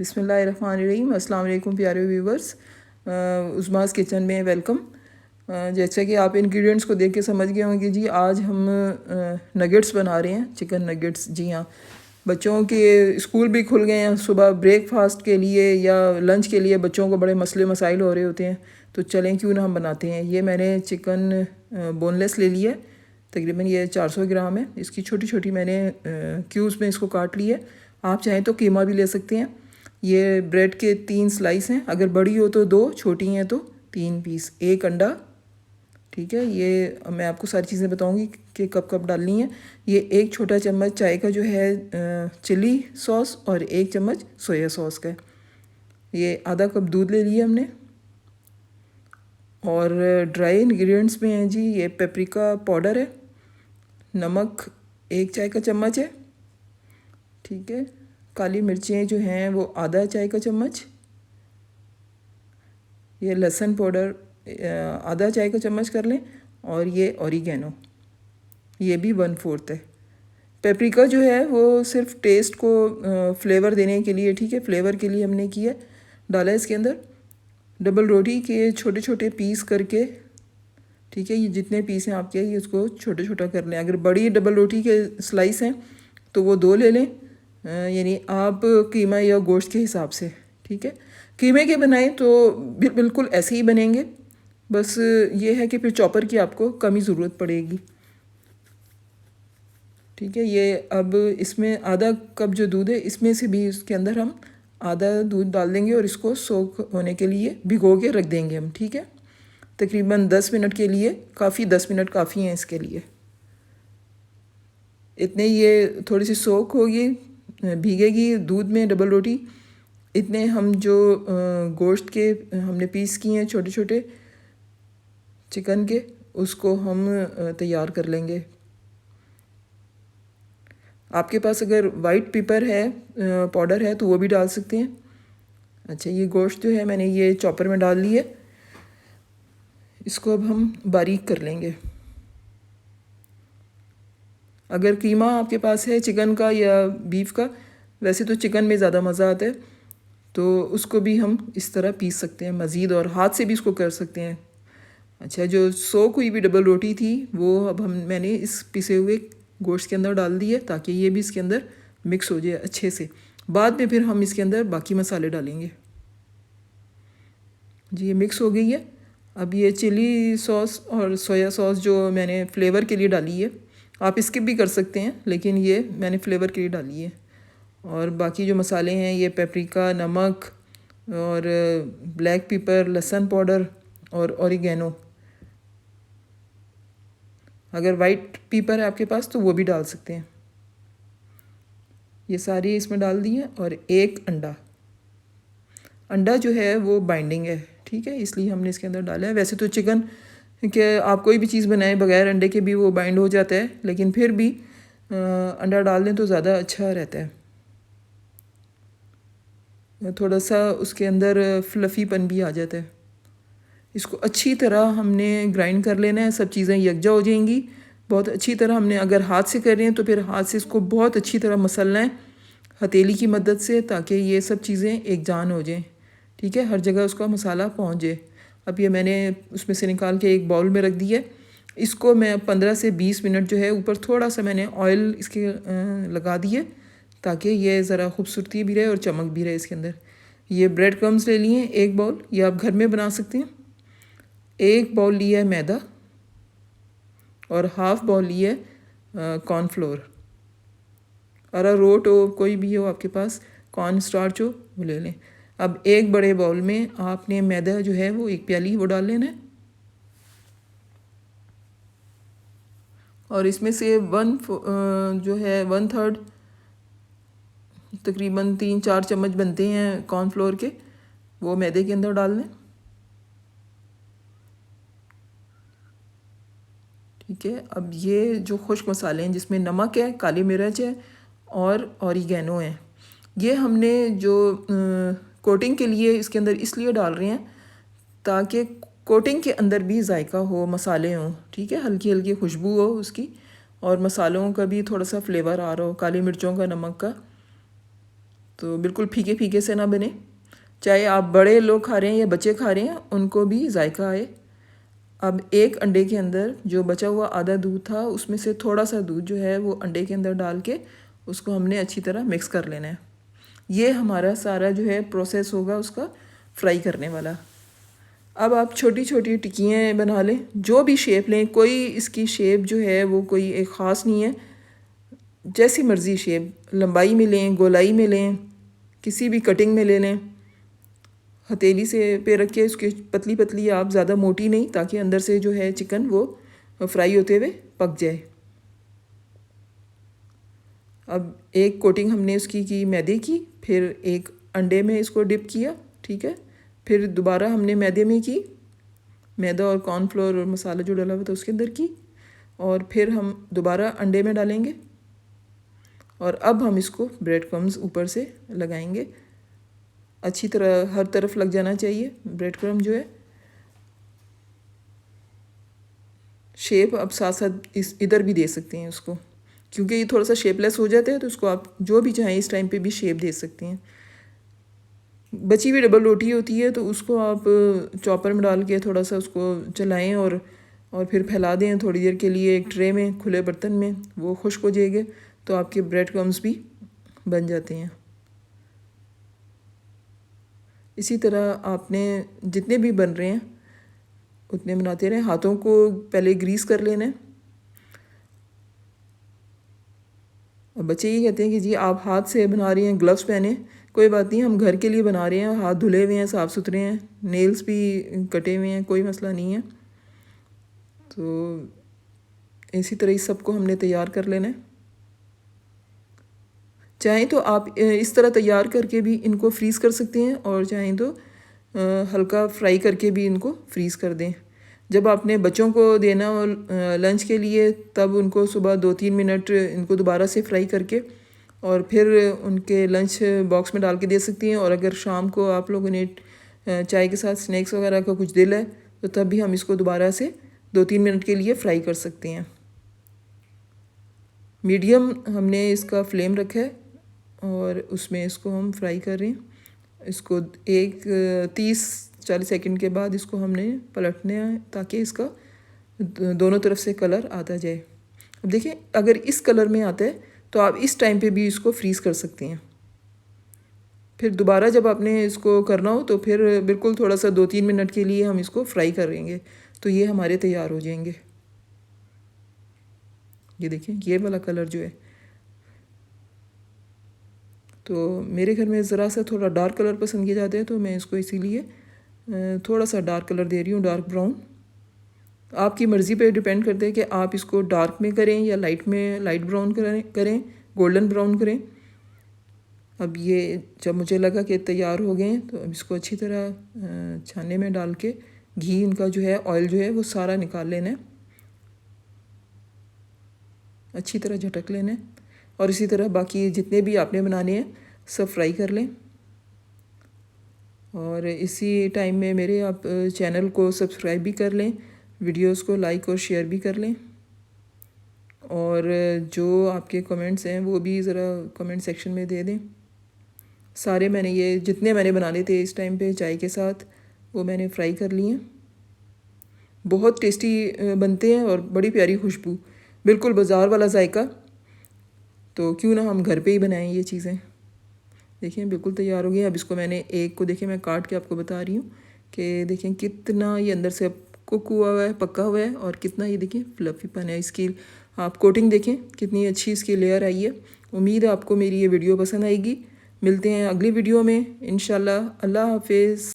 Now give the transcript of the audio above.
बिस्मिल्लाहिर्रहमानिर्रहीम। अस्सलाम वालेकुम प्यारे व्यूवर्स, उस्मास किचन में वेलकम। जैसे कि आप इंग्रेडिएंट्स को देख के समझ गए होंगे जी, आज हम नगेट्स बना रहे हैं, चिकन नगेट्स। जी हाँ, बच्चों के स्कूल भी खुल गए हैं। सुबह ब्रेकफास्ट के लिए या लंच के लिए बच्चों को बड़े मसले मसाइल हो रहे होते हैं, तो चलें क्यों ना हम बनाते हैं। ये मैंने चिकन बोनलेस ले लिया है, तकरीबन ये 400 ग्राम है। इसकी छोटी छोटी मैंने क्यूब्स में इसको काट लिया है। आप चाहें तो कीमा भी ले सकते हैं। ये ब्रेड के 3 स्लाइस हैं, अगर बड़ी हो तो 2, छोटी हैं तो 3 पीस, 1 अंडा। ठीक है, ये मैं आपको सारी चीज़ें बताऊंगी कि कब कब डालनी है। ये 1 छोटा चम्मच चाय का जो है चिली सॉस और 1 चम्मच सोया सॉस का है। ये आधा कप दूध ले लिया हमने। और ड्राई इंग्रेडिएंट्स में हैं जी, ये पेपरिका पाउडर है, नमक 1 चाय का चम्मच है। ठीक है, काली मिर्चें जो हैं वो आधा चाय का चम्मच। ये लहसुन पाउडर आधा चाय का चम्मच कर लें। और ये ऑरिगेनो, ये भी 1/4 है। पेपरिका जो है वो सिर्फ टेस्ट को फ्लेवर देने के लिए, ठीक है, फ्लेवर के लिए हमने किया, डाला है इसके अंदर। डबल रोटी के छोटे छोटे पीस करके, ठीक है, ये जितने पीस हैं आपके, ये उसको छोटे छोटा कर लें। अगर बड़ी डबल रोटी के स्लाइस हैं तो वो 2 ले लें, यानी आप कीमा या गोश्त के हिसाब से। ठीक है, कीमे के बनाएं तो बिल्कुल ऐसे ही बनेंगे, बस ये है कि फिर चॉपर की आपको कम ही ज़रूरत पड़ेगी। ठीक है, ये अब इसमें आधा कप जो दूध है, इसमें से भी इसके अंदर हम आधा दूध डाल देंगे और इसको सोख होने के लिए भिगो के रख देंगे हम। ठीक है, तकरीबन 10 मिनट के लिए काफ़ी, 10 मिनट काफ़ी हैं इसके लिए। इतने ये थोड़ी सी सोख होगी, भीगेगी दूध में डबल रोटी, इतने हम जो गोश्त के हमने पीस किए हैं छोटे छोटे चिकन के, उसको हम तैयार कर लेंगे। आपके पास अगर वाइट पेपर है, पाउडर है, तो वो भी डाल सकते हैं। अच्छा, ये गोश्त जो है मैंने ये चॉपर में डाल ली है, इसको अब हम बारीक कर लेंगे। अगर कीमा आपके पास है चिकन का या बीफ का, वैसे तो चिकन में ज़्यादा मज़ा आता है, तो उसको भी हम इस तरह पीस सकते हैं मज़ीद, और हाथ से भी इसको कर सकते हैं। अच्छा, जो सोक हुई भी डबल रोटी थी वो अब मैंने इस पिसे हुए गोश्त के अंदर डाल दी है, ताकि ये भी इसके अंदर मिक्स हो जाए अच्छे से। बाद में फिर हम इसके अंदर बाकी मसाले डालेंगे। जी, ये मिक्स हो गई है। अब ये चिली सॉस और सोया सॉस जो मैंने फ्लेवर के लिए डाली है, आप स्किप भी कर सकते हैं, लेकिन ये मैंने फ्लेवर के लिए डाली है। और बाकी जो मसाले हैं, ये पेपरिका, नमक और ब्लैक पेपर, लहसुन पाउडर और ऑरिगेनो। अगर वाइट पेपर है आपके पास तो वो भी डाल सकते हैं। ये सारी इसमें डाल दी है। और 1 अंडा, अंडा जो है वो बाइंडिंग है, ठीक है, इसलिए हमने इसके अंदर डाला है। वैसे तो चिकन के आप कोई भी चीज़ बनाएं बगैर अंडे के भी वो बाइंड हो जाता है, लेकिन फिर भी अंडा डाल दें तो ज़्यादा अच्छा रहता है। थोड़ा सा उसके अंदर फ्लफ़ीपन भी आ जाता है। इसको अच्छी तरह हमने ग्राइंड कर लेना है, सब चीज़ें यकजा हो जाएंगी बहुत अच्छी तरह। हमने अगर हाथ से कर रहे हैं तो फिर हाथ से इसको बहुत अच्छी तरह मसलना है हथेली की मदद से, ताकि ये सब चीज़ें एक जान हो जाएं। ठीक है, हर जगह उसका मसाला पहुंच जाए। अब ये मैंने उसमें से निकाल के एक बाउल में रख दिया। इसको मैं 15 से 20 मिनट जो है, ऊपर थोड़ा सा मैंने ऑयल इसके लगा दिए, ताकि ये ज़रा खूबसूरती भी रहे और चमक भी रहे इसके अंदर। ये ब्रेड क्रम्स ले लिए 1 बाउल, ये आप घर में बना सकते हैं। 1 बाउल लिया है मैदा और हाफ़ बाउल लिया है कॉर्नफ्लोर। अरारोट हो, कोई भी हो आपके पास, कॉर्न स्टार्च हो, वो ले लें। अब एक बड़े बाउल में आपने मैदा जो है वो 1 प्याली वो डाल लेना है। और इसमें से जो है 1/3, तकरीबन 3-4 चम्मच बनते हैं कॉर्नफ्लोर के, वो मैदे के अंदर डाल लें। ठीक है, अब ये जो खुश्क मसाले हैं, जिसमें नमक है, काली मिर्च है और ऑरिगेनो है, ये हमने जो कोटिंग के लिए इसके अंदर इसलिए डाल रहे हैं ताकि कोटिंग के अंदर भी जायका हो, मसाले हों। ठीक है, हल्की हल्की खुशबू हो उसकी, और मसालों का भी थोड़ा सा फ्लेवर आ रहा हो, काली मिर्चों का, नमक का। तो बिल्कुल फीके फीके से ना बने, चाहे आप बड़े लोग खा रहे हैं या बच्चे खा रहे हैं उनको भी जायका आए। अब एक अंडे के अंदर जो बचा हुआ आधा दूध था उसमें से थोड़ा सा दूध जो है वो अंडे के अंदर डाल के उसको हमने अच्छी तरह मिक्स कर लेना है। ये हमारा सारा जो है प्रोसेस होगा उसका फ्राई करने वाला। अब आप छोटी छोटी टिक्कियाँ बना लें, जो भी शेप लें, कोई इसकी शेप जो है वो कोई एक ख़ास नहीं है, जैसी मर्ज़ी शेप, लंबाई में लें, गोलाई में लें, किसी भी कटिंग में ले लें। हथेली से पे रख के उसकी पतली पतली, आप ज़्यादा मोटी नहीं, ताकि अंदर से जो है चिकन वो फ्राई होते हुए पक जाए। अब एक कोटिंग हमने उसकी की मैदे की, फिर एक अंडे में इसको डिप किया, ठीक है। फिर दोबारा हमने मैदे में की, मैदा और कॉर्नफ्लोर और मसाला जो डाला हुआ था उसके अंदर की, और फिर हम दोबारा अंडे में डालेंगे और अब हम इसको ब्रेड क्रम्स ऊपर से लगाएंगे। अच्छी तरह हर तरफ लग जाना चाहिए ब्रेड क्रम्ब जो है। शेप अब साथ साथ इधर भी दे सकते हैं उसको, क्योंकि ये थोड़ा सा शेपलेस हो जाता है, तो उसको आप जो भी चाहें इस टाइम पे भी शेप दे सकते हैं। बची हुई डबल रोटी होती है तो उसको आप चॉपर में डाल के थोड़ा सा उसको चलाएं और फिर फैला दें थोड़ी देर के लिए एक ट्रे में, खुले बर्तन में, वो खुश्क हो जाएंगे तो आपके ब्रेड क्रम्स भी बन जाते हैं। इसी तरह आपने जितने भी बन रहे हैं उतने बनाते रहें। हाथों को पहले ग्रीस कर लेना है। और बच्चे ये कहते हैं कि जी आप हाथ से बना रही हैं, ग्लव्स पहने। कोई बात नहीं, हम घर के लिए बना रहे हैं, हाथ धुले हुए हैं, साफ़ सुथरे हैं, नेल्स भी कटे हुए हैं, कोई मसला नहीं है। तो इसी तरह इस सबको हमने तैयार कर लेना है। चाहें तो आप इस तरह तैयार करके भी इनको फ्रीज़ कर सकते हैं, और चाहें तो हल्का फ्राई करके भी इनको फ्रीज़ कर दें। जब आपने बच्चों को देना हो लंच के लिए, तब उनको सुबह 2-3 मिनट इनको दोबारा से फ्राई करके और फिर उनके लंच बॉक्स में डाल के दे सकती हैं। और अगर शाम को आप लोगों ने चाय के साथ स्नैक्स वगैरह का कुछ दिल है तो तब भी हम इसको दोबारा से 2-3 मिनट के लिए फ्राई कर सकते हैं। मीडियम हमने इसका फ्लेम रखा है और उसमें इसको हम फ्राई कर रहे हैं। इसको 30-40 सेकंड के बाद इसको हमने पलटना है, ताकि इसका दोनों तरफ से कलर आता जाए। अब देखिए, अगर इस कलर में आता है तो आप इस टाइम पे भी इसको फ्रीज़ कर सकते हैं। फिर दोबारा जब आपने इसको करना हो तो फिर बिल्कुल थोड़ा सा 2-3 मिनट के लिए हम इसको फ्राई करेंगे, तो ये हमारे तैयार हो जाएंगे। ये देखिए, ये वाला कलर जो है, तो मेरे घर में ज़रा सा थोड़ा डार्क कलर पसंद किया जाता है, तो मैं इसको इसीलिए थोड़ा सा डार्क कलर दे रही हूँ, डार्क ब्राउन। आपकी मर्ज़ी पे डिपेंड करता है कि आप इसको डार्क में करें या लाइट में, लाइट ब्राउन करें, गोल्डन ब्राउन करें। अब ये जब मुझे लगा कि तैयार हो गए हैं तो अब इसको अच्छी तरह छानने में डाल के घी, इनका जो है ऑयल जो है वो सारा निकाल लेना है, अच्छी तरह झटक लेना है। और इसी तरह बाकी जितने भी आपने बनाने हैं सब फ्राई कर लें। और इसी टाइम में मेरे आप चैनल को सब्सक्राइब भी कर लें, वीडियोस को लाइक और शेयर भी कर लें। और जो आपके कमेंट्स हैं वो भी ज़रा कमेंट सेक्शन में दे दें। सारे मैंने ये जितने मैंने बनाने थे इस टाइम पे चाय के साथ, वो मैंने फ्राई कर लिए हैं। बहुत टेस्टी बनते हैं और बड़ी प्यारी खुशबू, बिल्कुल बाज़ार वाला जायका। तो क्यों ना हम घर पे ही बनाएं ये चीज़ें। देखिए बिल्कुल तैयार हो गई। अब इसको मैंने एक को, देखिए मैं काट के आपको बता रही हूँ कि देखें कितना ये अंदर से कुक हुआ है, पका हुआ है, और कितना ये देखिए फ्लफीपन है इसकी। आप कोटिंग देखें कितनी अच्छी इसकी लेयर आई है। उम्मीद है आपको मेरी ये वीडियो पसंद आएगी। मिलते हैं अगली वीडियो में इंशाल्लाह। अल्लाह हाफिज़।